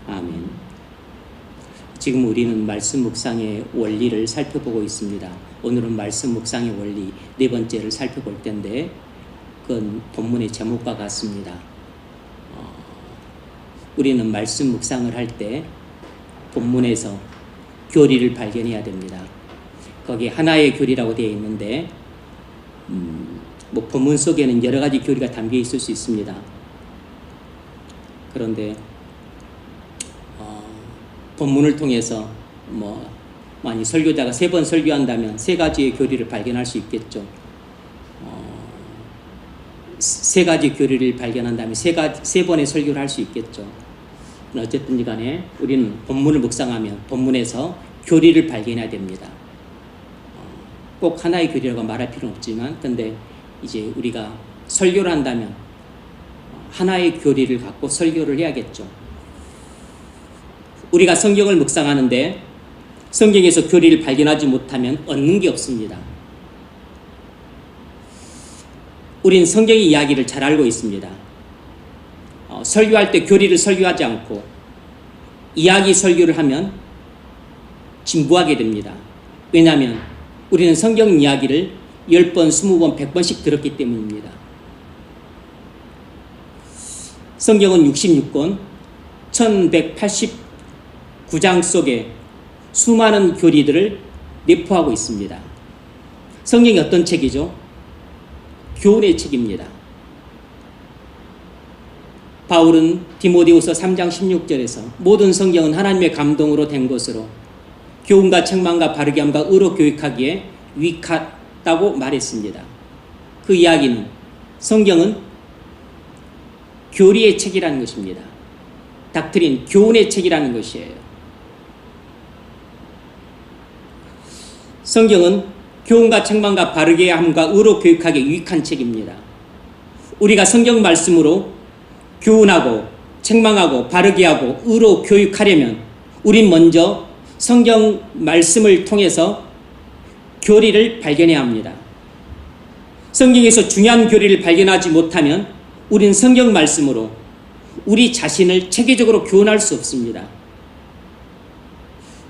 아멘. 지금 우리는 말씀 묵상의 원리를 살펴보고 있습니다. 오늘은 말씀 묵상의 원리 네 번째를 살펴볼 텐데 그건 본문의 제목과 같습니다. 우리는 말씀 묵상을 할 때 본문에서 교리를 발견해야 됩니다. 거기 하나의 교리라고 되어 있는데 본문 속에는 여러 가지 교리가 담겨 있을 수 있습니다. 그런데 본문을 통해서 만약 설교자가 3번 설교한다면 3가지의 교리를 발견할 수 있겠죠. 3가지 교리를 발견한다면 3번의 설교를 할 수 있겠죠. 어쨌든 간에 우리는 본문을 묵상하면 본문에서 교리를 발견해야 됩니다. 꼭 하나의 교리라고 말할 필요는 없지만 근데 이제 우리가 설교를 한다면 하나의 교리를 갖고 설교를 해야겠죠. 우리가 성경을 묵상하는데 성경에서 교리를 발견하지 못하면 얻는 게 없습니다. 우린 성경의 이야기를 잘 알고 있습니다. 설교할 때 교리를 설교하지 않고 이야기 설교를 하면 진부하게 됩니다. 왜냐하면 우리는 성경 이야기를 10번, 20번, 100번씩 들었기 때문입니다. 성경은 66권 1189장 속에 수많은 교리들을 내포하고 있습니다. 성경이 어떤 책이죠? 교훈의 책입니다. 바울은 디모데후서 3장 16절에서 모든 성경은 하나님의 감동으로 된 것으로 교훈과 책망과 바르게 함과 의로 교육하기에 유익하다고 말했습니다. 그 이야기는 성경은 교리의 책이라는 것입니다. 닥트린, 교훈의 책이라는 것이에요. 성경은 교훈과 책망과 바르게 함과 의로 교육하기에 유익한 책입니다. 우리가 성경 말씀으로 교훈하고 책망하고 바르게 하고 의로 교육하려면 우린 먼저 성경 말씀을 통해서 교리를 발견해야 합니다. 성경에서 중요한 교리를 발견하지 못하면 우린 성경 말씀으로 우리 자신을 체계적으로 교훈할 수 없습니다.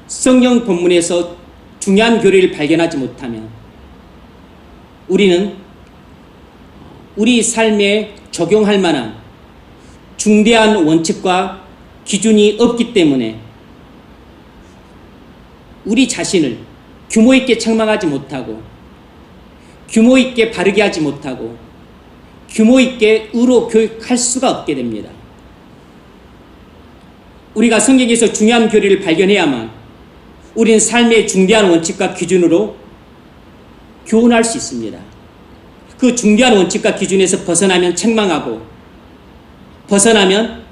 성경 본문에서 중요한 교리를 발견하지 못하면 우리는 우리 삶에 적용할 만한 중대한 원칙과 기준이 없기 때문에 우리 자신을 규모 있게 책망하지 못하고 규모 있게 바르게 하지 못하고 규모 있게 의로 교육할 수가 없게 됩니다. 우리가 성경에서 중요한 교리를 발견해야만 우리는 삶의 중대한 원칙과 기준으로 교훈할 수 있습니다. 그 중대한 원칙과 기준에서 벗어나면 책망하고 벗어나면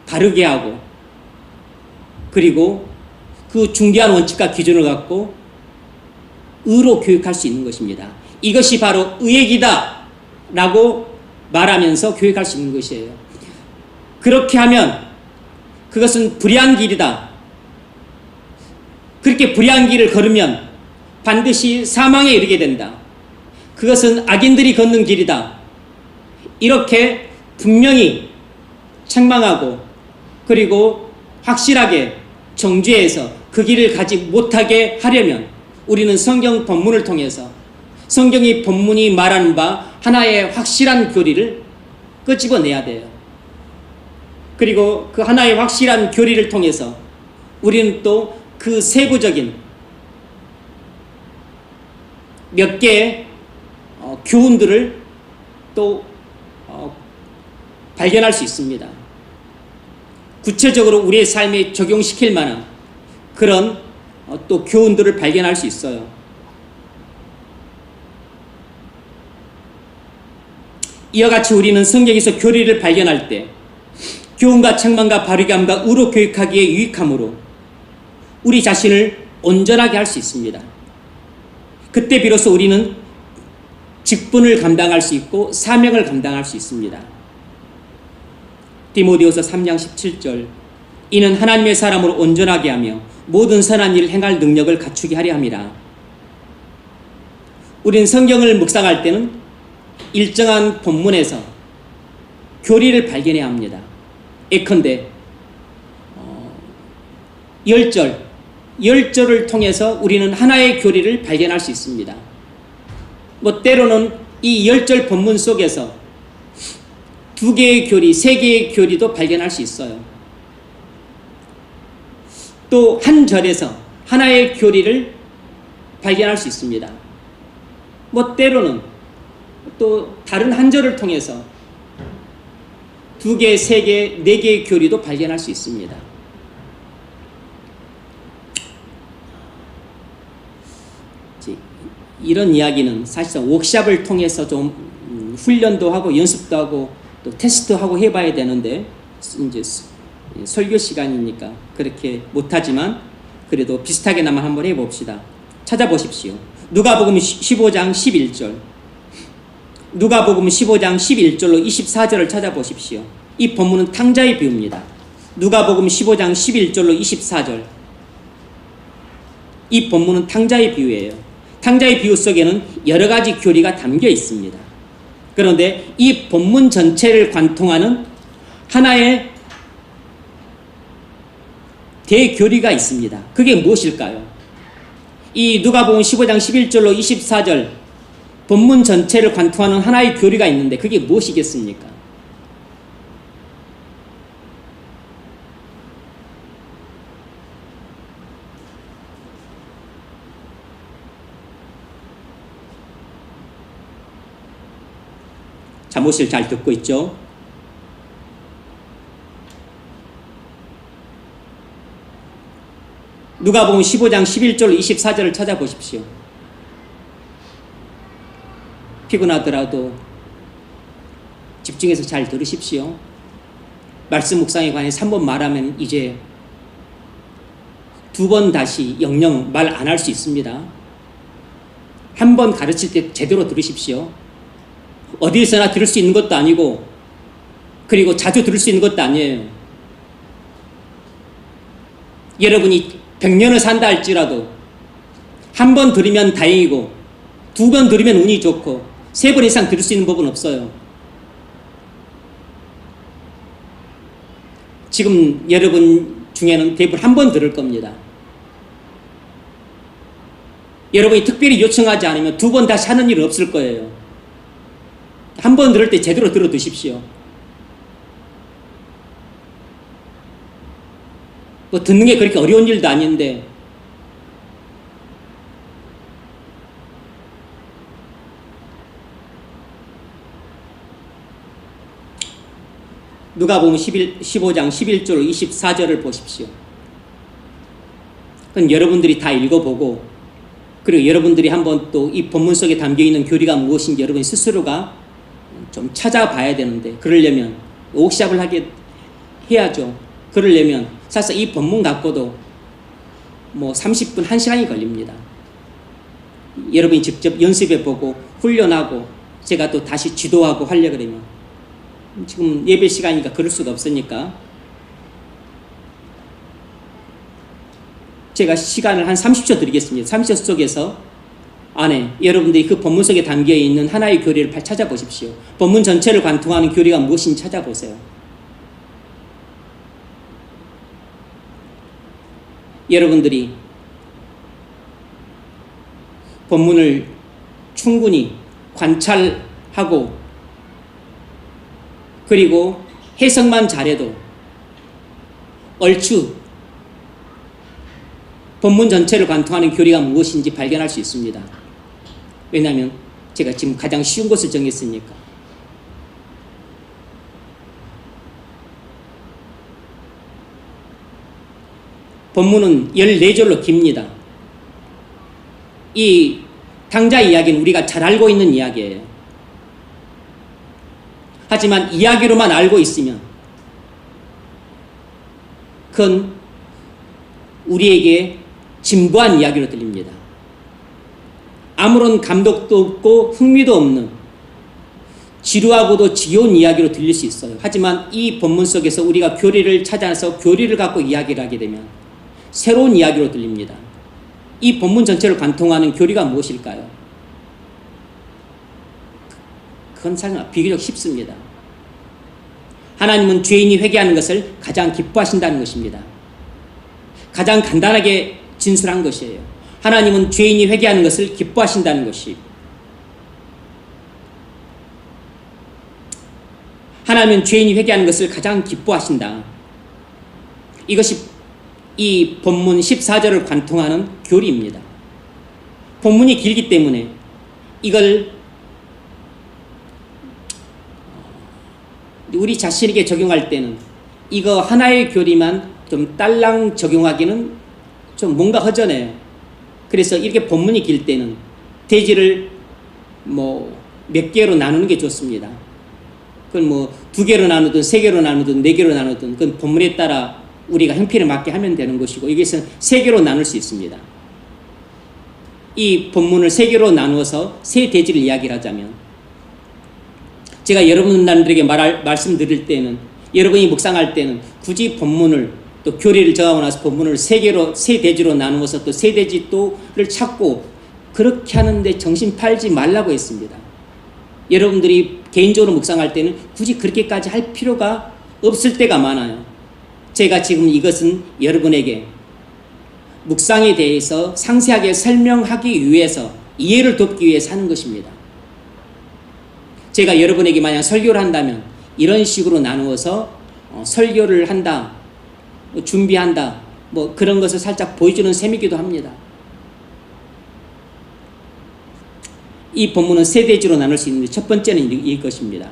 바르게 하고 그리고 그 중대한 원칙과 기준을 갖고 의로 교육할 수 있는 것입니다. 이것이 바로 의의 길이다 라고 말하면서 교육할 수 있는 것이에요. 그렇게 하면 그것은 불의한 길이다. 그렇게 불의한 길을 걸으면 반드시 사망에 이르게 된다. 그것은 악인들이 걷는 길이다. 이렇게 분명히 책망하고 그리고 확실하게 정죄해서 그 길을 가지 못하게 하려면 우리는 성경 본문을 통해서 성경이 본문이 말하는 바 하나의 확실한 교리를 끄집어내야 돼요. 그리고 그 하나의 확실한 교리를 통해서 우리는 또 그 세부적인 몇 개의 교훈들을 또 발견할 수 있습니다. 구체적으로 우리의 삶에 적용시킬 만한 그런 또 교훈들을 발견할 수 있어요. 이와 같이 우리는 성경에서 교리를 발견할 때 교훈과 책망과 바르게 함과 의로 교육하기에 유익함으로 우리 자신을 온전하게 할 수 있습니다. 그때 비로소 우리는 직분을 감당할 수 있고 사명을 감당할 수 있습니다. 디모데후서 3장 17절 이는 하나님의 사람으로 온전하게 하며 모든 선한 일을 행할 능력을 갖추게 하려 함이라. 우린 성경을 묵상할 때는 일정한 본문에서 교리를 발견해야 합니다. 예컨대 열절을 통해서 우리는 하나의 교리를 발견할 수 있습니다. 뭐 때로는 이 열절 본문 속에서 2개의 교리, 3개의 교리도 발견할 수 있어요. 또 한 절에서 하나의 교리를 발견할 수 있습니다. 뭐 때로는 또 다른 한 절을 통해서 2개, 3개, 4개의 교리도 발견할 수 있습니다. 이런 이야기는 사실상 워크숍을 통해서 좀 훈련도 하고 연습도 하고 또 테스트하고 해봐야 되는데 이제 설교 시간이니까 그렇게 못하지만 그래도 비슷하게나마 한번 해봅시다. 찾아보십시오. 누가복음 15장 11절, 누가복음 15장 11절로 24절을 찾아보십시오. 이 본문은 탕자의 비유입니다. 누가복음 15장 11절로 24절, 이 본문은 탕자의 비유예요. 탕자의 비유 속에는 여러 가지 교리가 담겨 있습니다. 그런데 이 본문 전체를 관통하는 하나의 대교리가 있습니다. 그게 무엇일까요? 이 누가복음 15장 11절로 24절 본문 전체를 관통하는 하나의 교리가 있는데 그게 무엇이겠습니까? 잠옷을 잘 듣고 있죠? 누가복음 15장 11절 24절을 찾아보십시오. 피곤하더라도 집중해서 잘 들으십시오. 말씀 묵상에 관해서 3번 말하면 이제 2번 다시 영영 말 안 할 수 있습니다. 한 번 가르칠 때 제대로 들으십시오. 어디에서나 들을 수 있는 것도 아니고 그리고 자주 들을 수 있는 것도 아니에요. 여러분이 100년을 산다 할지라도 한 번 들으면 다행이고 2번 들으면 운이 좋고 3번 이상 들을 수 있는 법은 없어요. 지금 여러분 중에는 대부분 한 번 들을 겁니다. 여러분이 특별히 요청하지 않으면 2번 다시 하는 일은 없을 거예요. 한 번 들을 때 제대로 들어 두십시오. 뭐 듣는 게 그렇게 어려운 일도 아닌데 누가복음 15장 11절 24절을 보십시오. 그건 여러분들이 다 읽어보고 그리고 여러분들이 한번 또 이 본문 속에 담겨있는 교리가 무엇인지 여러분 스스로가 좀 찾아봐야 되는데 그러려면 워크숍을 하게 해야죠. 그러려면 사실 이 본문 갖고도 뭐 30분, 1시간이 걸립니다. 여러분이 직접 연습해보고 훈련하고 제가 또 다시 지도하고 하려고 그러면 지금 예배 시간이니까 그럴 수가 없으니까 제가 시간을 한 30초 드리겠습니다. 30초 속에서 안에 여러분들이 그 본문 속에 담겨있는 하나의 교리를 찾아보십시오. 본문 전체를 관통하는 교리가 무엇인지 찾아보세요. 여러분들이 본문을 충분히 관찰하고 그리고 해석만 잘해도 얼추 본문 전체를 관통하는 교리가 무엇인지 발견할 수 있습니다. 왜냐하면 제가 지금 가장 쉬운 것을 정했으니까. 본문은 14절로 깁니다. 이 탕자 이야기는 우리가 잘 알고 있는 이야기예요. 하지만 이야기로만 알고 있으면 그건 우리에게 진부한 이야기로 들립니다. 아무런 감독도 없고 흥미도 없는 지루하고도 지겨운 이야기로 들릴 수 있어요. 하지만 이 본문 속에서 우리가 교리를 찾아서 교리를 갖고 이야기를 하게 되면 새로운 이야기로 들립니다. 이 본문 전체를 관통하는 교리가 무엇일까요? 그건 사실 비교적 쉽습니다. 하나님은 죄인이 회개하는 것을 가장 기뻐하신다는 것입니다. 가장 간단하게 진술한 것이에요. 하나님은 죄인이 회개하는 것을 기뻐하신다는 것이. 하나님은 죄인이 회개하는 것을 가장 기뻐하신다. 이것이 이 본문 14절을 관통하는 교리입니다. 본문이 길기 때문에 이걸 우리 자신에게 적용할 때는 이거 하나의 교리만 좀 딸랑 적용하기는 좀 뭔가 허전해요. 그래서 이렇게 본문이 길 때는 대지를 몇 개로 나누는 게 좋습니다. 그건 2개로 나누든 3개로 나누든 4개로 나누든 그건 본문에 따라 우리가 형편에 맞게 하면 되는 것이고, 여기서는 3개로 나눌 수 있습니다. 이 본문을 3개로 나누어서 세 대지를 이야기를 하자면, 제가 여러분들에게 말씀드릴 때는, 여러분이 묵상할 때는 굳이 본문을 또 교리를 정하고 나서 본문을 세 대지로 나누어서 또 세 대지 또를 찾고 그렇게 하는데 정신 팔지 말라고 했습니다. 여러분들이 개인적으로 묵상할 때는 굳이 그렇게까지 할 필요가 없을 때가 많아요. 제가 지금 이것은 여러분에게 묵상에 대해서 상세하게 설명하기 위해서, 이해를 돕기 위해서 하는 것입니다. 제가 여러분에게 만약 설교를 한다면 이런 식으로 나누어서 설교를 한다, 준비한다, 그런 것을 살짝 보여주는 셈이기도 합니다. 이 본문은 세 대지로 나눌 수 있는데, 첫 번째는 이것입니다.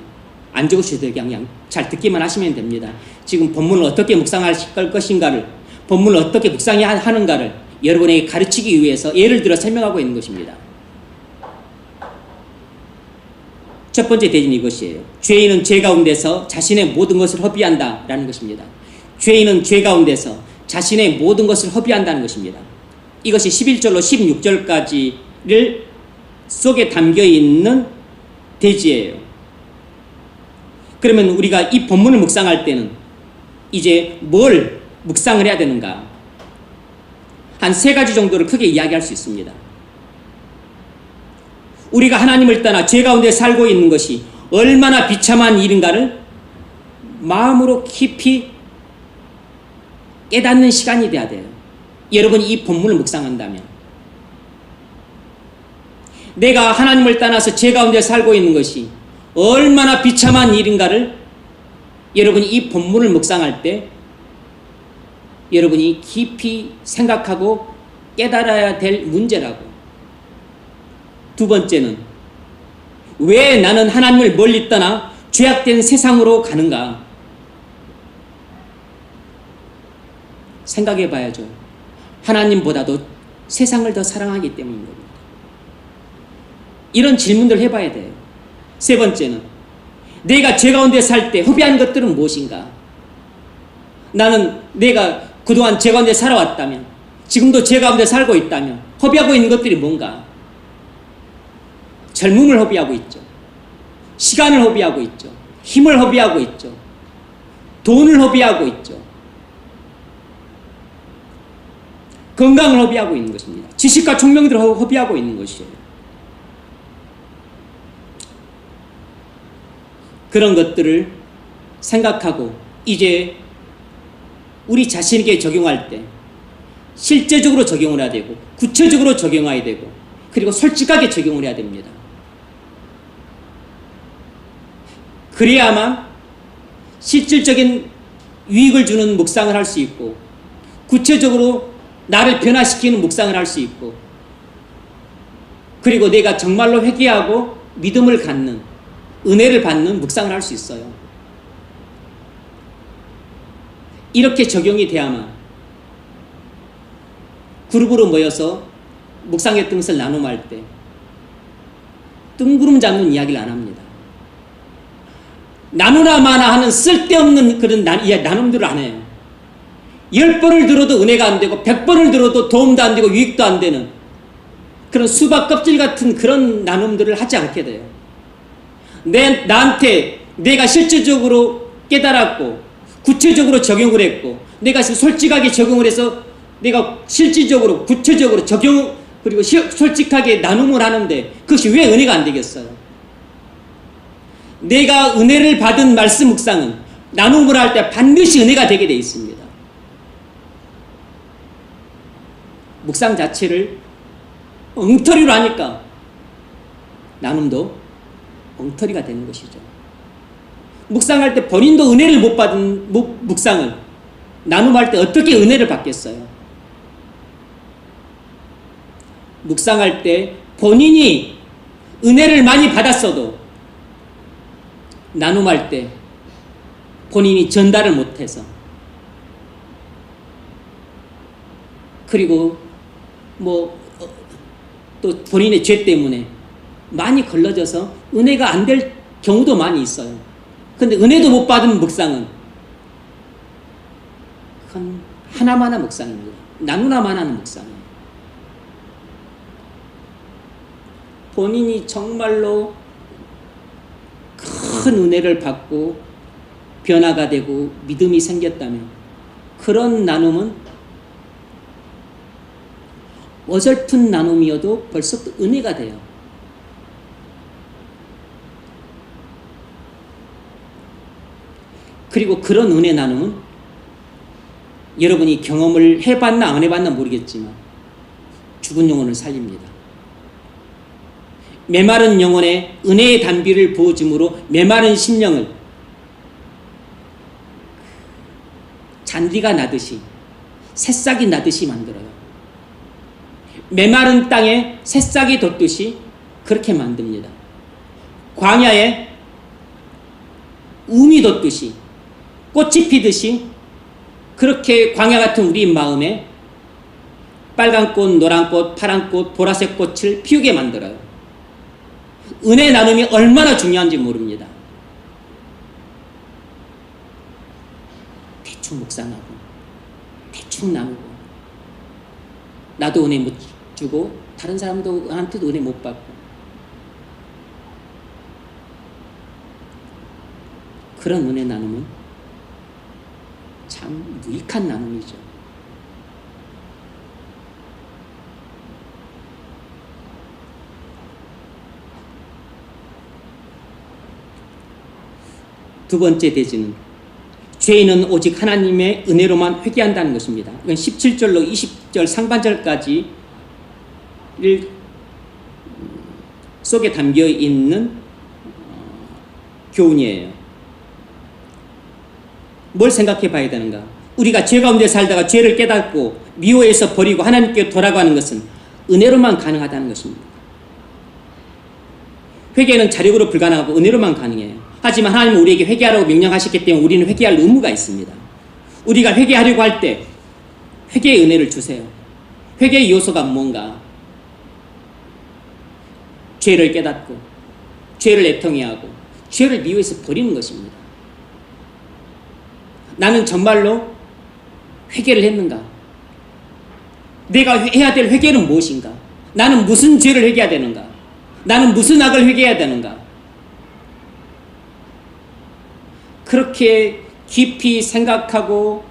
안 적으셔도 그냥 잘 듣기만 하시면 됩니다. 지금 본문을 어떻게 묵상할 것인가를, 본문을 어떻게 묵상해야 하는가를 여러분에게 가르치기 위해서 예를 들어 설명하고 있는 것입니다. 첫 번째 대지는 이것이에요. 죄인은 죄 가운데서 자신의 모든 것을 허비한다 라는 것입니다. 죄인은 죄 가운데서 자신의 모든 것을 허비한다는 것입니다. 이것이 11절로 16절까지를 속에 담겨있는 대지예요. 그러면 우리가 이 본문을 묵상할 때는 이제 뭘 묵상을 해야 되는가? 한 3가지 정도를 크게 이야기할 수 있습니다. 우리가 하나님을 떠나 죄 가운데 살고 있는 것이 얼마나 비참한 일인가를 마음으로 깊이 깨닫는 시간이 돼야 돼요. 여러분이 이 본문을 묵상한다면, 내가 하나님을 떠나서 죄 가운데 살고 있는 것이 얼마나 비참한 일인가를 여러분이 이 본문을 묵상할 때 여러분이 깊이 생각하고 깨달아야 될 문제라고. 두 번째는, 왜 나는 하나님을 멀리 떠나 죄악된 세상으로 가는가? 생각해 봐야죠. 하나님보다도 세상을 더 사랑하기 때문인 겁니다. 이런 질문들을 해봐야 돼요. 세 번째는, 내가 죄 가운데 살 때 허비한 것들은 무엇인가? 나는 내가 그동안 죄 가운데 살아왔다면, 지금도 죄 가운데 살고 있다면 허비하고 있는 것들이 뭔가? 젊음을 허비하고 있죠. 시간을 허비하고 있죠. 힘을 허비하고 있죠. 돈을 허비하고 있죠. 건강을 허비하고 있는 것입니다. 지식과 총명들을 허비하고 있는 것이에요. 그런 것들을 생각하고 이제 우리 자신에게 적용할 때 실제적으로 적용을 해야 되고, 구체적으로 적용해야 되고, 그리고 솔직하게 적용을 해야 됩니다. 그래야만 실질적인 유익을 주는 묵상을 할 수 있고, 구체적으로 나를 변화시키는 묵상을 할 수 있고, 그리고 내가 정말로 회개하고 믿음을 갖는, 은혜를 받는 묵상을 할 수 있어요. 이렇게 적용이 돼야만 그룹으로 모여서 묵상의 뜻을 나눔할 때 뜬구름 잡는 이야기를 안 합니다. 나누나 마나 하는 쓸데없는 그런 나눔들을 안 해요. 10번을 들어도 은혜가 안 되고 100번을 들어도 도움도 안 되고 유익도 안 되는 그런 수박 껍질 같은 그런 나눔들을 하지 않게 돼요. 나한테 내가 실질적으로 깨달았고 구체적으로 적용을 했고, 내가 솔직하게 적용을 해서 내가 실질적으로 구체적으로 적용, 그리고 솔직하게 나눔을 하는데 그것이 왜 은혜가 안 되겠어요? 내가 은혜를 받은 말씀 묵상은 나눔을 할 때 반드시 은혜가 되게 돼 있습니다. 묵상 자체를 엉터리로 하니까 나눔도 엉터리가 되는 것이죠. 묵상할 때 본인도 은혜를 못 받은 묵상을 나눔할 때 어떻게 은혜를 받겠어요? 묵상할 때 본인이 은혜를 많이 받았어도 나눔할 때 본인이 전달을 못해서 그리고 또 본인의 죄 때문에 많이 걸러져서 은혜가 안 될 경우도 많이 있어요. 근데 은혜도 못 받은 묵상은 그건 하나만 하는 묵상입니다. 나누나만 하는 묵상이에요. 본인이 정말로 큰 은혜를 받고 변화가 되고 믿음이 생겼다면 그런 나눔은 어설픈 나눔이어도 벌써부터 은혜가 돼요. 그리고 그런 은혜 나눔은 여러분이 경험을 해봤나 안 해봤나 모르겠지만 죽은 영혼을 살립니다. 메마른 영혼에 은혜의 단비를 부어줌으로 메마른 심령을 잔디가 나듯이 새싹이 나듯이 만들어요. 메마른 땅에 새싹이 돋듯이 그렇게 만듭니다. 광야에 움이 돋듯이 꽃이 피듯이 그렇게 광야 같은 우리 마음에 빨간 꽃, 노란 꽃, 파란 꽃, 보라색 꽃을 피우게 만들어요. 은혜 나눔이 얼마나 중요한지 모릅니다. 대충 묵상하고 대충 나누고 나도 은혜 못 주고 다른 사람한테도 은혜 못 받고 그런 은혜 나눔은 참 무익한 나눔이죠. 두 번째 대지는 죄인은 오직 하나님의 은혜로만 회개한다는 것입니다. 이건 17절로 20절 상반절까지를 속에 담겨 있는 교훈이에요. 뭘 생각해 봐야 되는가? 우리가 죄 가운데 살다가 죄를 깨닫고 미워해서 버리고 하나님께 돌아가는 것은 은혜로만 가능하다는 것입니다. 회개는 자력으로 불가능하고 은혜로만 가능해요. 하지만 하나님은 우리에게 회개하라고 명령하셨기 때문에 우리는 회개할 의무가 있습니다. 우리가 회개하려고 할 때 회개의 은혜를 주세요. 회개의 요소가 뭔가? 죄를 깨닫고 죄를 애통해하고 죄를 미워해서 버리는 것입니다. 나는 정말로 회개를 했는가? 내가 해야 될 회개는 무엇인가? 나는 무슨 죄를 회개해야 되는가? 나는 무슨 악을 회개해야 되는가? 그렇게 깊이 생각하고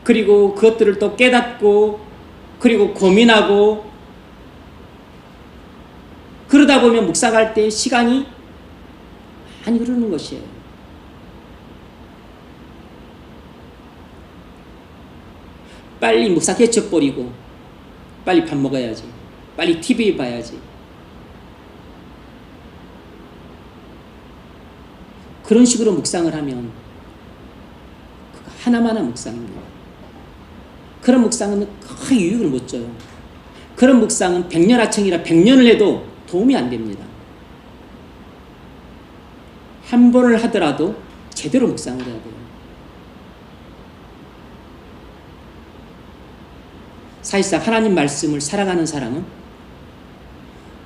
그리고 그것들을 또 깨닫고 그리고 고민하고 그러다 보면 묵상할 때 시간이 많이 흐르는 것이에요. 빨리 묵상 해쳐버리고 빨리 밥 먹어야지. 빨리 TV 봐야지. 그런 식으로 묵상을 하면 하나만 한 묵상입니다. 그런 묵상은 거의 유익을 못 줘요. 그런 묵상은 백년하청이라 100년을 해도 도움이 안 됩니다. 한 번을 하더라도 제대로 묵상을 해야 돼요. 사실상 하나님 말씀을 살아가는 사람은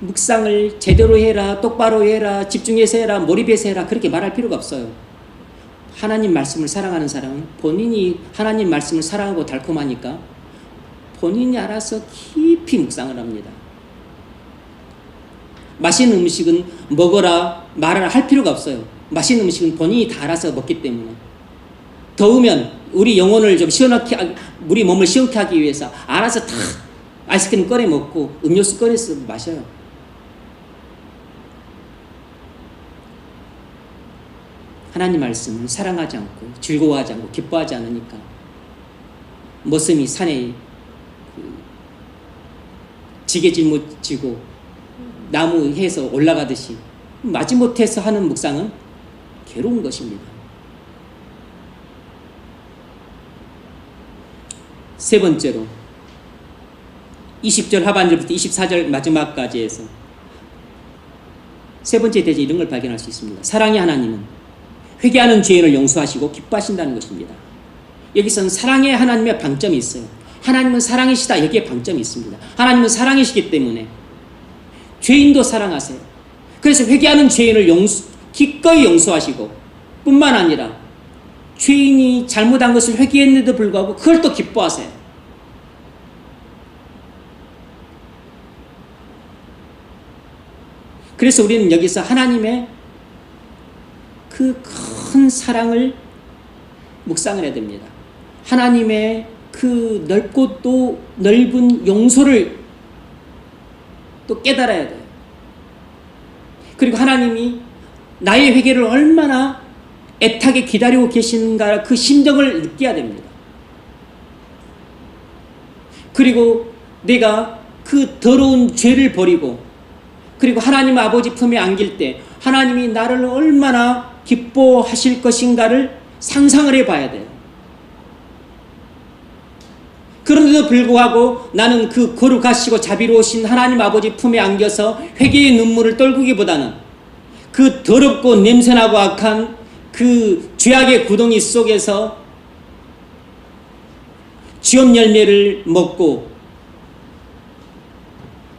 묵상을 제대로 해라, 똑바로 해라, 집중해서 해라, 몰입해서 해라 그렇게 말할 필요가 없어요. 하나님 말씀을 사랑하는 사람은 본인이 하나님 말씀을 사랑하고 달콤하니까 본인이 알아서 깊이 묵상을 합니다. 맛있는 음식은 먹어라, 말하라 할 필요가 없어요. 맛있는 음식은 본인이 다 알아서 먹기 때문에. 더우면 우리 영혼을 좀 시원하게, 우리 몸을 시원하게 하기 위해서 알아서 다 아이스크림 꺼내 먹고 음료수 꺼내서 마셔요. 하나님 말씀을 사랑하지 않고 즐거워하지 않고 기뻐하지 않으니까 머슴이 산에 지게 짊어지고 나무 해서 올라가듯이 마지못해서 하는 묵상은 괴로운 것입니다. 세 번째로 20절 하반절부터 24절 마지막까지 해서 세 번째 대제 이런 걸 발견할 수 있습니다. 사랑의 하나님은 회개하는 죄인을 용서하시고 기뻐하신다는 것입니다. 여기서는 사랑의 하나님의 방점이 있어요. 하나님은 사랑이시다. 여기에 방점이 있습니다. 하나님은 사랑이시기 때문에 죄인도 사랑하세요. 그래서 회개하는 죄인을 기꺼이 용서하시고 뿐만 아니라 죄인이 잘못한 것을 회개했는데도 불구하고 그걸 또 기뻐하세요. 그래서 우리는 여기서 하나님의 그 큰 사랑을 묵상을 해야 됩니다. 하나님의 그 넓고 또 넓은 용서를 또 깨달아야 돼요. 그리고 하나님이 나의 회개를 얼마나 애타게 기다리고 계시는가 그 심정을 느껴야 됩니다. 그리고 내가 그 더러운 죄를 버리고 그리고 하나님 아버지 품에 안길 때 하나님이 나를 얼마나 기뻐하실 것인가를 상상을 해봐야 돼요. 그런데도 불구하고 나는 그 거룩하시고 자비로우신 하나님 아버지 품에 안겨서 회개의 눈물을 떨구기보다는 그 더럽고 냄새나고 악한 그 죄악의 구덩이 속에서 쥐업 열매를 먹고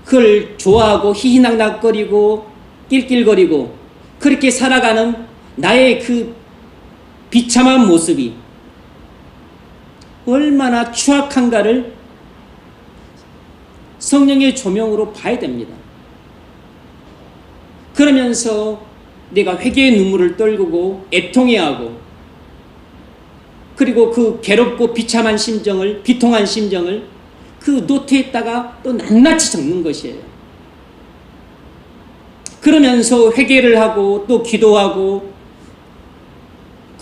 그걸 좋아하고 희희낙낙거리고 낄낄거리고 그렇게 살아가는 나의 그 비참한 모습이 얼마나 추악한가를 성령의 조명으로 봐야 됩니다. 그러면서 내가 회개의 눈물을 떨구고 애통해하고 그리고 그 괴롭고 비참한 심정을 비통한 심정을 그 노트에다가 또 낱낱이 적는 것이에요. 그러면서 회개를 하고 또 기도하고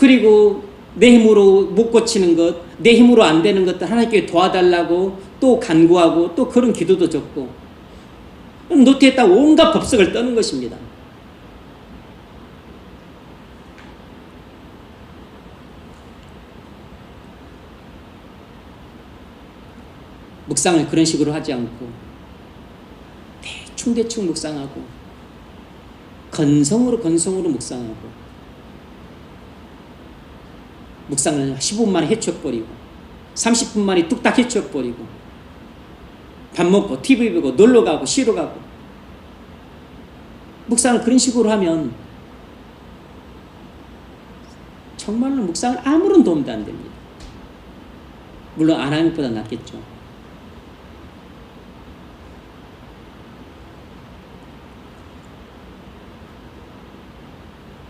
그리고 내 힘으로 못 고치는 것, 내 힘으로 안 되는 것들 하나님께 도와달라고 또 간구하고 또 그런 기도도 적고 노트에다 온갖 법석을 떠는 것입니다. 묵상을 그런 식으로 하지 않고 대충 묵상하고 건성으로 묵상하고 묵상을 15분 만에 헤쳐버리고 30분 만에 뚝딱 헤쳐버리고 밥 먹고 TV 보고 놀러가고 쉬러 가고 묵상을 그런 식으로 하면 정말로 묵상을 아무런 도움도 안 됩니다. 물론 안 하는 것보다 낫겠죠.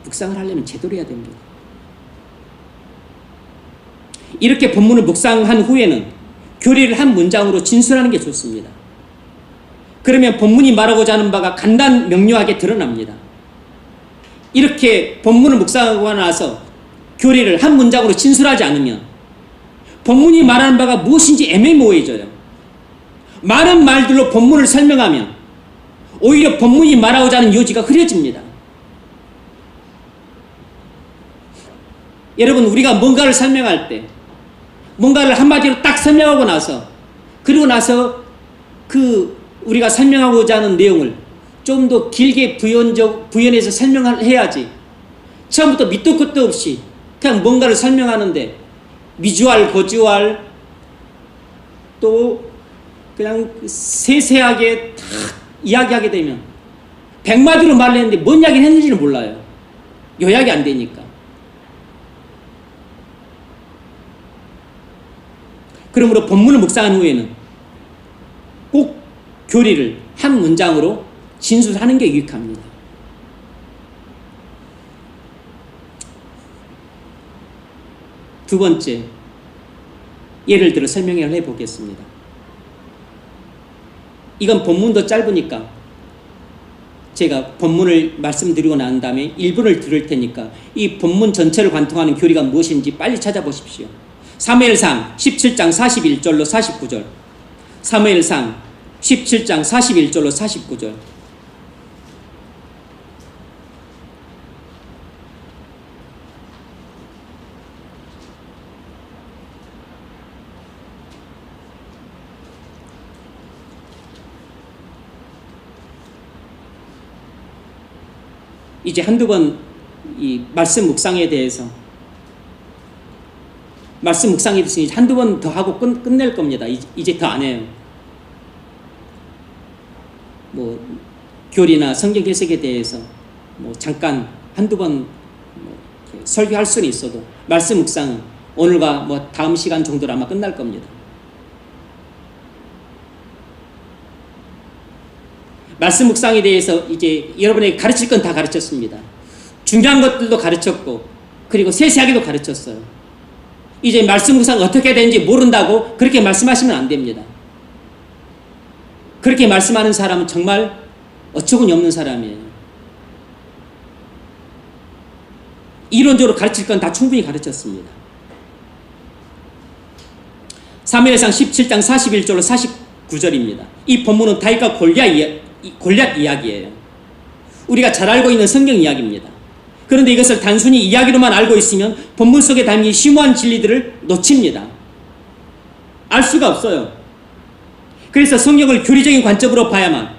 묵상을 하려면 제대로 해야 됩니다. 이렇게 본문을 묵상한 후에는 교리를 한 문장으로 진술하는 게 좋습니다. 그러면 본문이 말하고자 하는 바가 간단 명료하게 드러납니다. 이렇게 본문을 묵상하고 나서 교리를 한 문장으로 진술하지 않으면 본문이 말하는 바가 무엇인지 애매모호해져요. 많은 말들로 본문을 설명하면 오히려 본문이 말하고자 하는 요지가 흐려집니다. 여러분, 우리가 뭔가를 설명할 때 뭔가를 한마디로 딱 설명하고 나서 그리고 나서 그 우리가 설명하고자 하는 내용을 좀 더 길게 부연해서 설명을 해야지 처음부터 밑도 끝도 없이 그냥 뭔가를 설명하는데 미주알, 거주알 또 그냥 세세하게 다 이야기하게 되면 100마디로 말을 했는데 뭔 이야기를 했는지는 몰라요. 요약이 안 되니까. 그러므로 본문을 묵상한 후에는 꼭 교리를 한 문장으로 진술하는 게 유익합니다. 두 번째, 예를 들어 설명을 해보겠습니다. 이건 본문도 짧으니까 제가 본문을 말씀드리고 난 다음에 1분을 들을 테니까 이 본문 전체를 관통하는 교리가 무엇인지 빨리 찾아보십시오. 사무엘상 17장 41절로 49절, 사무엘상 17장 41절로 49절. 이제 한두 번 이 말씀 묵상에 대해서 한두 번 더 하고 끝낼 겁니다. 이제 더 안 해요. 뭐 교리나 성경 해석에 대해서 뭐 잠깐 한두 번 뭐 설교할 수는 있어도 말씀 묵상은 오늘과 뭐 다음 시간 정도로 아마 끝날 겁니다. 말씀 묵상에 대해서 이제 여러분에게 가르칠 건 다 가르쳤습니다. 중요한 것들도 가르쳤고 그리고 세세하게도 가르쳤어요. 이제 말씀 묵상 어떻게 되는지 모른다고 그렇게 말씀하시면 안 됩니다. 그렇게 말씀하는 사람은 정말 어처구니 없는 사람이에요. 이론적으로 가르칠 건 다 충분히 가르쳤습니다. 사무엘상 17장 41절로 49절입니다. 이 본문은 다윗과 골리앗 이야기예요. 우리가 잘 알고 있는 성경 이야기입니다. 그런데 이것을 단순히 이야기로만 알고 있으면 본문 속에 담긴 심오한 진리들을 놓칩니다. 알 수가 없어요. 그래서 성경을 교리적인 관점으로 봐야만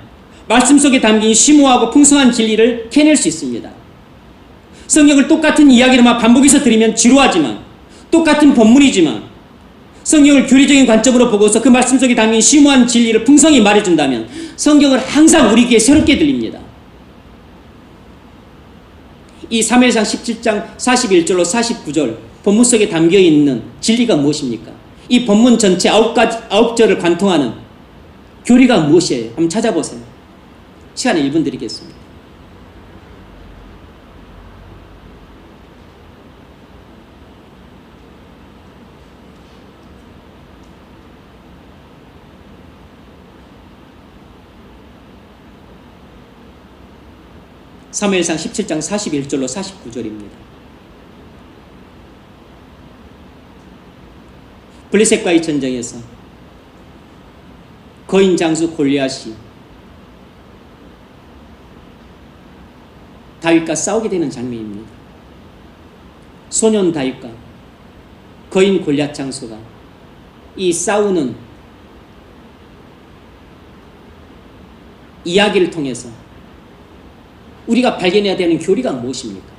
말씀 속에 담긴 심오하고 풍성한 진리를 캐낼 수 있습니다. 성경을 똑같은 이야기로만 반복해서 들으면 지루하지만, 똑같은 본문이지만 성경을 교리적인 관점으로 보고서 그 말씀 속에 담긴 심오한 진리를 풍성히 말해준다면 성경을 항상 우리 귀에 새롭게 들립니다. 이 사무엘상 17장 41절로 49절 본문 속에 담겨있는 진리가 무엇입니까? 이 본문 전체 9절을 관통하는 교리가 무엇이에요? 한번 찾아보세요. 시간에 1분 드리겠습니다. 사무엘상 17장 41절로 49절입니다. 블레셋과의 전쟁에서 거인 장수 골리앗이 다윗과 싸우게 되는 장면입니다. 소년 다윗과 거인 골리앗 장수가 이 싸우는 이야기를 통해서 우리가 발견해야 되는 교리가 무엇입니까?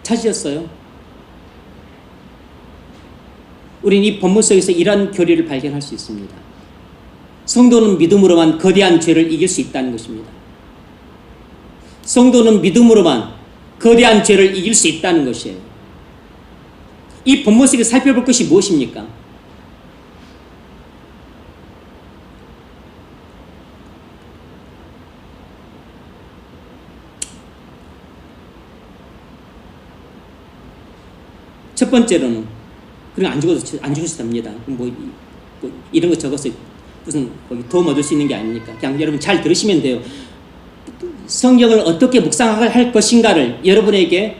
찾으셨어요? 우리는 이 본문 속에서 이런 교리를 발견할 수 있습니다. 성도는 믿음으로만 거대한 죄를 이길 수 있다는 것입니다. 성도는 믿음으로만 거대한 죄를 이길 수 있다는 것이에요. 이 본문 속에서 살펴볼 것이 무엇입니까? 첫 번째로는 그냥 안 죽어도 됩니다. 뭐 이런 거 적어서 무슨 도움 얻을 수 있는 게 아닙니까? 그냥 여러분 잘 들으시면 돼요. 성경을 어떻게 묵상할 것인가를 여러분에게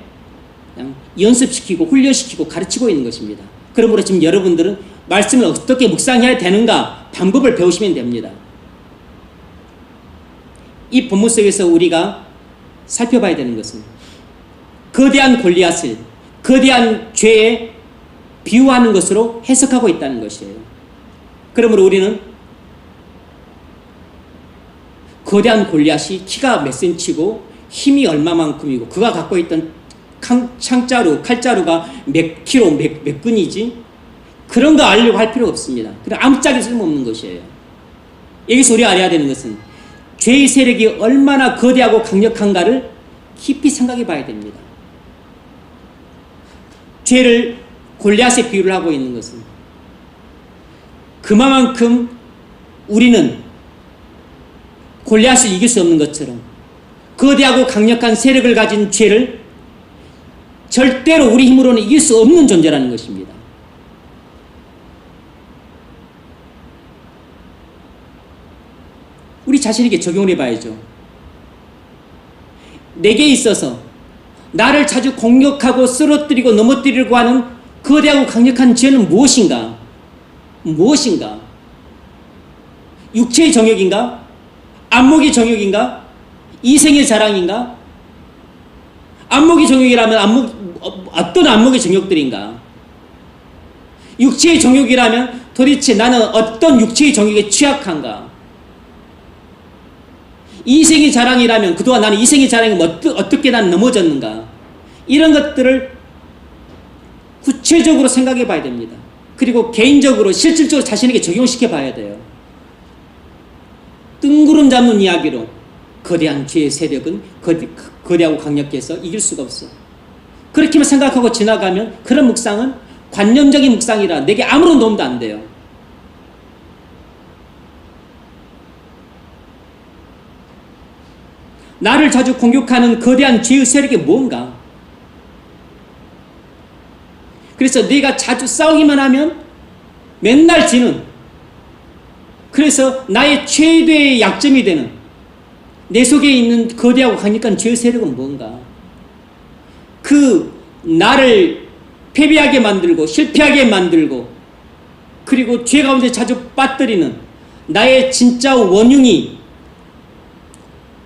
그냥 연습시키고 훈련시키고 가르치고 있는 것입니다. 그러므로 지금 여러분들은 말씀을 어떻게 묵상해야 되는가 방법을 배우시면 됩니다. 이 본문 속에서 우리가 살펴봐야 되는 것은 거대한 골리앗을 거대한 죄에 비유하는 것으로 해석하고 있다는 것이에요. 그러므로 우리는 거대한 골리앗이 키가 몇 센치고 힘이 얼마만큼이고 그가 갖고 있던 칼자루가 몇 킬로, 몇 근이지? 그런 거 알려고 할 필요가 없습니다. 그냥 아무짝에 쓸모없는 것이에요. 여기서 우리가 알아야 되는 것은 죄의 세력이 얼마나 거대하고 강력한가를 깊이 생각해 봐야 됩니다. 죄를 골리앗에 비유를 하고 있는 것은 그만큼 우리는 골리앗을 이길 수 없는 것처럼 거대하고 강력한 세력을 가진 죄를 절대로 우리 힘으로는 이길 수 없는 존재라는 것입니다. 자신에게 적용을 해봐야죠. 내게 있어서 나를 자주 공격하고 쓰러뜨리고 넘어뜨리려고 하는 거대하고 강력한 죄는 무엇인가? 무엇인가? 육체의 정욕인가? 안목의 정욕인가? 이생의 자랑인가? 안목의 정욕이라면 어떤 안목의 정욕들인가? 육체의 정욕이라면 도대체 나는 어떤 육체의 정욕에 취약한가? 이생의 자랑이라면 그동안 나는 이생의 자랑이 어떻게 나는 넘어졌는가? 이런 것들을 구체적으로 생각해 봐야 됩니다. 그리고 개인적으로 실질적으로 자신에게 적용시켜 봐야 돼요. 뜬구름 잡는 이야기로 거대한 죄의 세력은 거대하고 강력해서 이길 수가 없어. 그렇게만 생각하고 지나가면 그런 묵상은 관념적인 묵상이라 내게 아무런 도움도 안 돼요. 나를 자주 공격하는 거대한 죄의 세력이 뭔가? 그래서 네가 자주 싸우기만 하면 맨날 지는, 그래서 나의 최대의 약점이 되는 내 속에 있는 거대하고 강력한 죄의 세력은 뭔가? 그 나를 패배하게 만들고 실패하게 만들고 그리고 죄 가운데 자주 빠뜨리는 나의 진짜 원흉이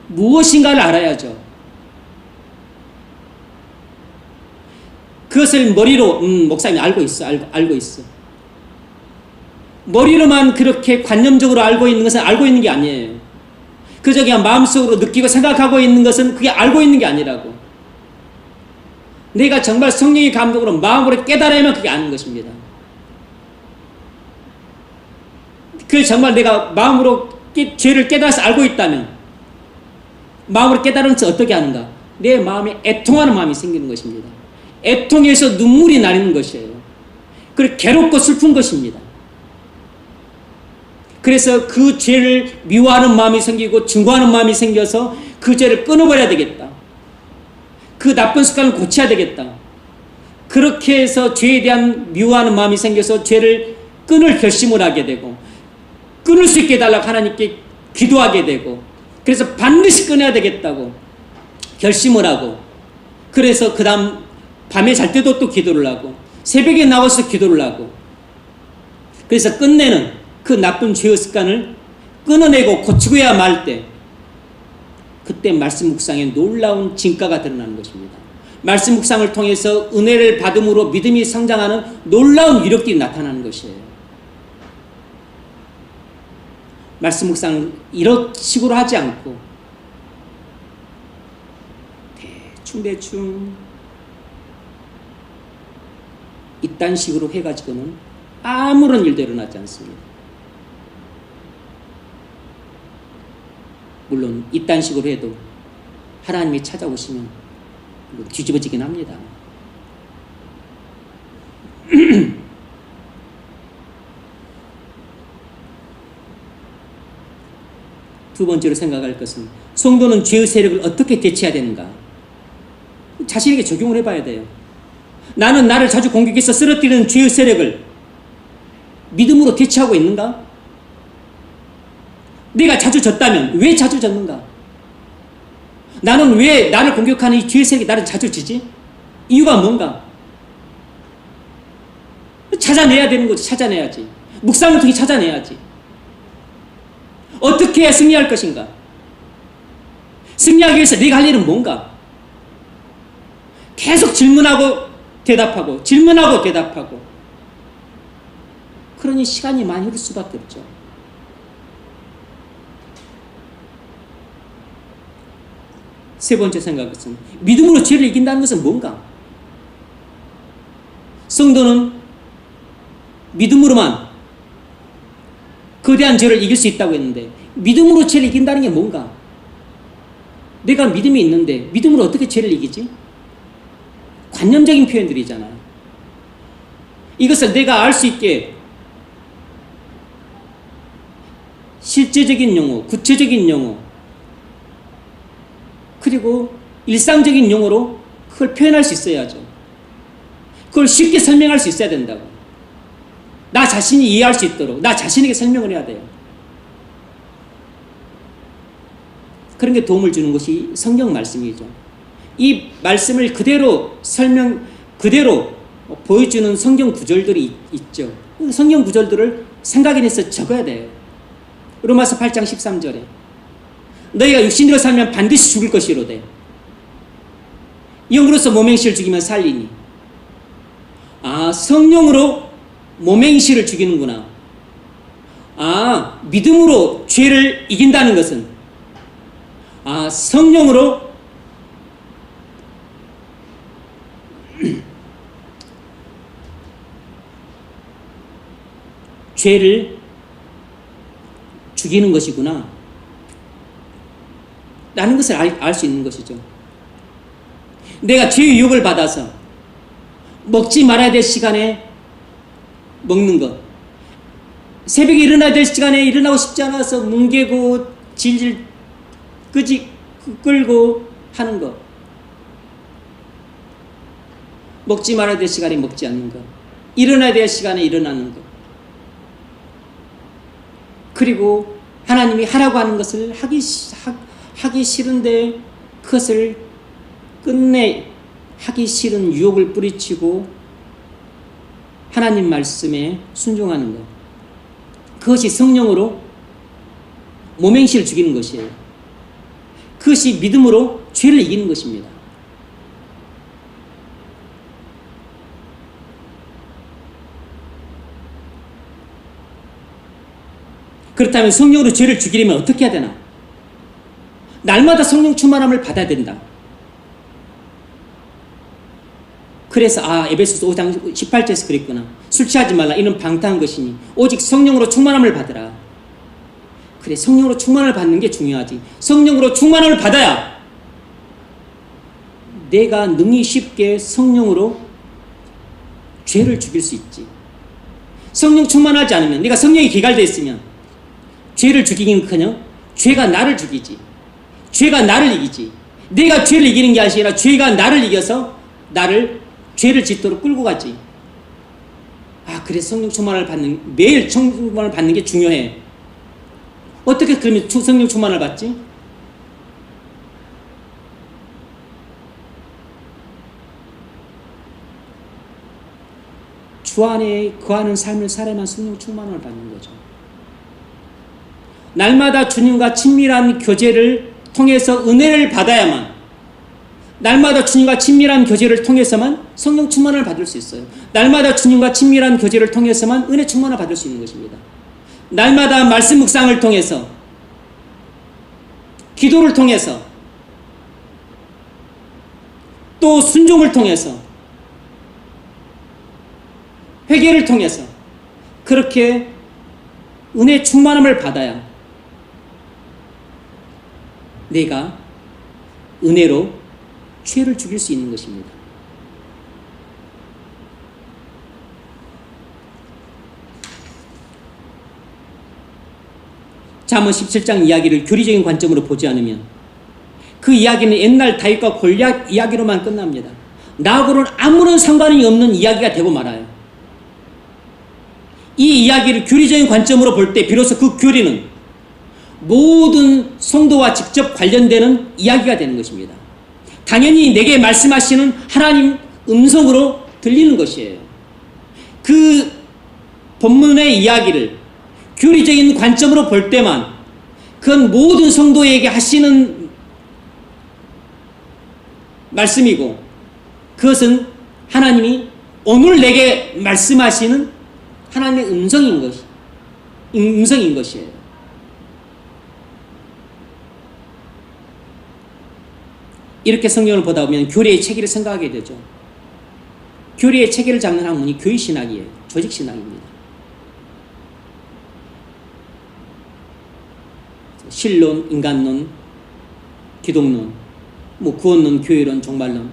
무엇인가를 알아야죠. 그것을 머리로 목사님이 알고 있어. 머리로만 그렇게 관념적으로 알고 있는 것은 알고 있는 게 아니에요. 그저 그냥 마음속으로 느끼고 생각하고 있는 것은 그게 알고 있는 게 아니라고. 내가 정말 성령의 감동으로 마음으로 깨달아야만 그게 아는 것입니다. 그 정말 내가 마음으로 죄를 깨달아서 알고 있다면 마음으로 깨달은 것을 어떻게 하는가? 내 마음에 애통하는 마음이 생기는 것입니다. 애통해서 눈물이 나는 것이에요. 그리고 괴롭고 슬픈 것입니다. 그래서 그 죄를 미워하는 마음이 생기고 증오하는 마음이 생겨서 그 죄를 끊어버려야 되겠다. 그 나쁜 습관을 고쳐야 되겠다. 그렇게 해서 죄에 대한 미워하는 마음이 생겨서 죄를 끊을 결심을 하게 되고 끊을 수 있게 해달라고 하나님께 기도하게 되고 그래서 반드시 끊어야 되겠다고 결심을 하고 그래서 그 다음 밤에 잘 때도 또 기도를 하고 새벽에 나와서 기도를 하고 그래서 끝내는 그 나쁜 죄의 습관을 끊어내고 고치고야 말 때 그때 말씀 묵상에 놀라운 진가가 드러나는 것입니다. 말씀 묵상을 통해서 은혜를 받음으로 믿음이 성장하는 놀라운 위력들이 나타나는 것이에요. 말씀 묵상을 이런 식으로 하지 않고 대충 이딴 식으로 해가지고는 아무런 일도 일어나지 않습니다. 물론 이딴 식으로 해도 하나님이 찾아오시면 뒤집어지긴 합니다. 두 번째로 생각할 것은 성도는 죄의 세력을 어떻게 대체해야 되는가? 자신에게 적용을 해봐야 돼요. 나는 나를 자주 공격해서 쓰러뜨리는 죄의 세력을 믿음으로 대체하고 있는가? 내가 자주 졌다면 왜 자주 졌는가? 나는 왜 나를 공격하는 이 죄의 세력이 나를 자주 지지? 이유가 뭔가? 찾아내야 되는 거지. 찾아내야지. 묵상을 통해 찾아내야지. 어떻게 해야 승리할 것인가? 승리하기 위해서 내가 할 일은 뭔가? 계속 질문하고 대답하고 질문하고 대답하고 그러니 시간이 많이 흐를 수밖에 없죠. 세 번째 생각은 믿음으로 죄를 이긴다는 것은 뭔가? 성도는 믿음으로만 거대한 죄를 이길 수 있다고 했는데 믿음으로 죄를 이긴다는 게 뭔가? 내가 믿음이 있는데 믿음으로 어떻게 죄를 이기지? 관념적인 표현들이잖아요. 이것을 내가 알 수 있게 실제적인 용어, 구체적인 용어 그리고 일상적인 용어로 그걸 표현할 수 있어야죠. 그걸 쉽게 설명할 수 있어야 된다고. 나 자신이 이해할 수 있도록 나 자신에게 설명을 해야 돼요. 그런 게 도움을 주는 것이 성경 말씀이죠. 이 말씀을 그대로 보여주는 성경 구절들이 있죠. 성경 구절들을 생각해내서 적어야 돼요. 로마서 8장 13절에 너희가 육신으로 살면 반드시 죽을 것이로되 영으로서 몸행실을 죽이면 살리니. 성령으로 몸행실을 죽이는구나. 믿음으로 죄를 이긴다는 것은 성령으로 죄를 죽이는 것이구나 라는 것을 알 수 있는 것이죠. 내가 죄의 유혹을 받아서 먹지 말아야 될 시간에 먹는 것, 새벽에 일어나야 될 시간에 일어나고 싶지 않아서 뭉개고 질질 끌고 하는 것, 먹지 말아야 될 시간에 먹지 않는 것, 일어나야 될 시간에 일어나는 것, 그리고 하나님이 하라고 하는 것을 하기 싫은데 그것을 끝내 하기 싫은 유혹을 뿌리치고 하나님 말씀에 순종하는 것, 그것이 성령으로 몸행실을 죽이는 것이에요. 그것이 믿음으로 죄를 이기는 것입니다. 그렇다면 성령으로 죄를 죽이려면 어떻게 해야 되나? 날마다 성령 충만함을 받아야 된다. 그래서 에베소서 5장 18절에서 그랬구나. 술 취하지 말라. 이는 방탕한 것이니 오직 성령으로 충만함을 받으라. 그래, 성령으로 충만을 받는 게 중요하지. 성령으로 충만함을 받아야 내가 능히 쉽게 성령으로 죄를 죽일 수 있지. 성령 충만하지 않으면, 내가 성령이 기갈되어 있으면 죄를 죽이긴커녕 죄가 나를 죽이지. 죄가 나를 이기지. 내가 죄를 이기는 게 아니라 죄가 나를 이겨서 죄를 짓도록 끌고 가지. 그래, 성령 충만을 매일 충만을 받는 게 중요해. 어떻게 그러면 성령 충만을 받지? 주 안에 거하는 삶을 살아야만 성령 충만을 받는 거죠. 날마다 주님과 친밀한 교제를 통해서 은혜를 받아야만, 날마다 주님과 친밀한 교제를 통해서만 성령 충만을 받을 수 있어요. 날마다 주님과 친밀한 교제를 통해서만 은혜 충만을 받을 수 있는 것입니다. 날마다 말씀 묵상을 통해서, 기도를 통해서, 또 순종을 통해서, 회개를 통해서 그렇게 은혜 충만함을 받아야 내가 은혜로 죄를 죽일 수 있는 것입니다. 잠언 17장 이야기를 교리적인 관점으로 보지 않으면 그 이야기는 옛날 다윗과 골리앗 이야기로만 끝납니다. 나하고는 아무런 상관이 없는 이야기가 되고 말아요. 이 이야기를 교리적인 관점으로 볼 때 비로소 그 교리는 모든 성도와 직접 관련되는 이야기가 되는 것입니다. 당연히 내게 말씀하시는 하나님 음성으로 들리는 것이에요. 그 본문의 이야기를 교리적인 관점으로 볼 때만 그건 모든 성도에게 하시는 말씀이고, 그것은 하나님이 오늘 내게 말씀하시는 하나님의 음성인 것이에요. 이렇게 성경을 보다 보면 교리의 체계를 생각하게 되죠. 교리의 체계를 잡는 학문이 교리신학이에요. 조직신학입니다. 신론, 인간론, 기독론, 구원론, 교회론, 종말론,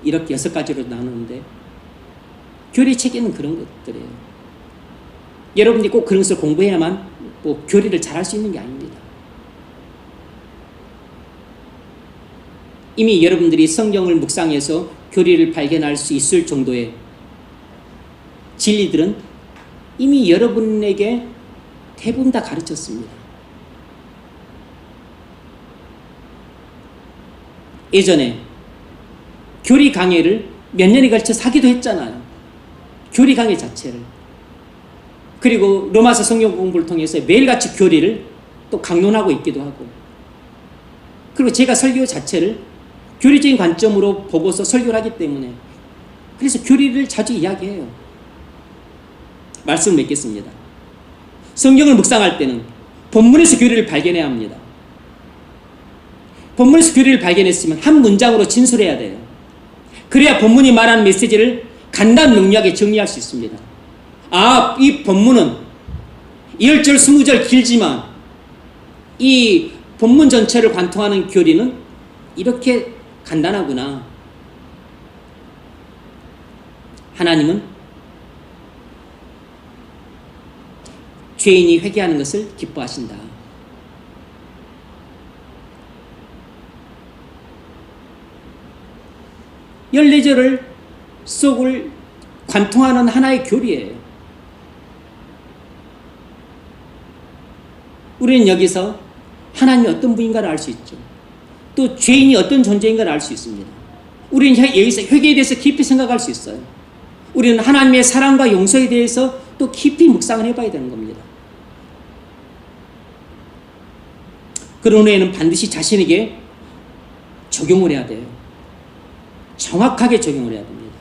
이렇게 6가지로 나누는데, 교리 체계는 그런 것들이에요. 여러분들이 꼭 그런 것을 공부해야만 교리를 잘할 수 있는 게 아닙니다. 이미 여러분들이 성경을 묵상해서 교리를 발견할 수 있을 정도의 진리들은 이미 여러분에게 대부분 다 가르쳤습니다. 예전에 교리 강의를 몇 년에 걸쳐서 하기도 했잖아요. 교리 강의 자체를. 그리고 로마서 성경 공부를 통해서 매일같이 교리를 또 강론하고 있기도 하고, 그리고 제가 설교 자체를 교리적인 관점으로 보고서 설교를 하기 때문에 그래서 교리를 자주 이야기해요. 말씀을 맺겠습니다. 성경을 묵상할 때는 본문에서 교리를 발견해야 합니다. 본문에서 교리를 발견했으면 한 문장으로 진술해야 돼요. 그래야 본문이 말하는 메시지를 간단 명료하게 정리할 수 있습니다. 아, 이 본문은 10절, 20절 길지만 이 본문 전체를 관통하는 교리는 이렇게 간단하구나. 하나님은 죄인이 회개하는 것을 기뻐하신다. (14절을) 속을 관통하는 하나의 교리예요. 우리는 여기서 하나님이 어떤 분인가를 알 수 있죠. 또 죄인이 어떤 존재인가를 알 수 있습니다. 우리는 여기서 회개에 대해서 깊이 생각할 수 있어요. 우리는 하나님의 사랑과 용서에 대해서 또 깊이 묵상을 해봐야 되는 겁니다. 그런 후에는 반드시 자신에게 적용을 해야 돼요. 정확하게 적용을 해야 됩니다.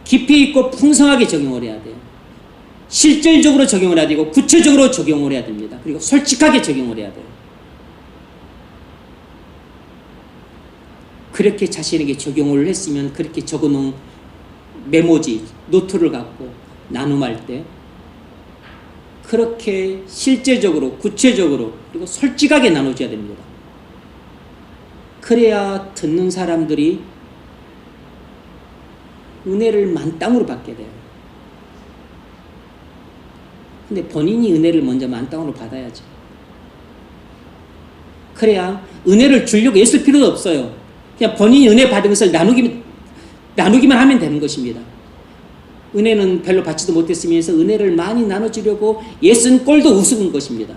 깊이 있고 풍성하게 적용을 해야 돼요. 실질적으로 적용을 해야 되고 구체적으로 적용을 해야 됩니다. 그리고 솔직하게 적용을 해야 돼요. 그렇게 자신에게 적용을 했으면 그렇게 적어놓은 메모지, 노트를 갖고 나눔할 때 그렇게 실제적으로, 구체적으로, 그리고 솔직하게 나눠줘야 됩니다. 그래야 듣는 사람들이 은혜를 만땅으로 받게 돼요. 근데 본인이 은혜를 먼저 만땅으로 받아야죠. 그래야 은혜를 주려고 애쓸 필요도 없어요. 그냥 본인이 은혜 받은 것을 나누기만 하면 되는 것입니다. 은혜는 별로 받지도 못했으면서 은혜를 많이 나눠주려고 애쓴 꼴도 우스운 것입니다.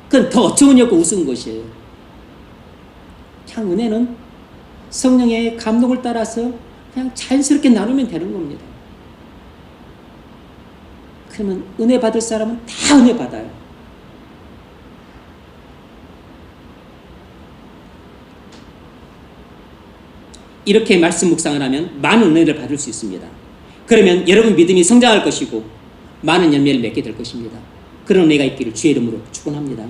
그건 더 어처구니없고 우스운 것이에요. 그냥 은혜는 성령의 감동을 따라서 그냥 자연스럽게 나누면 되는 겁니다. 그러면 은혜 받을 사람은 다 은혜 받아요. 이렇게 말씀 묵상을 하면 많은 은혜를 받을 수 있습니다. 그러면 여러분 믿음이 성장할 것이고 많은 열매를 맺게 될 것입니다. 그런 은혜가 있기를 주의 이름으로 축원합니다.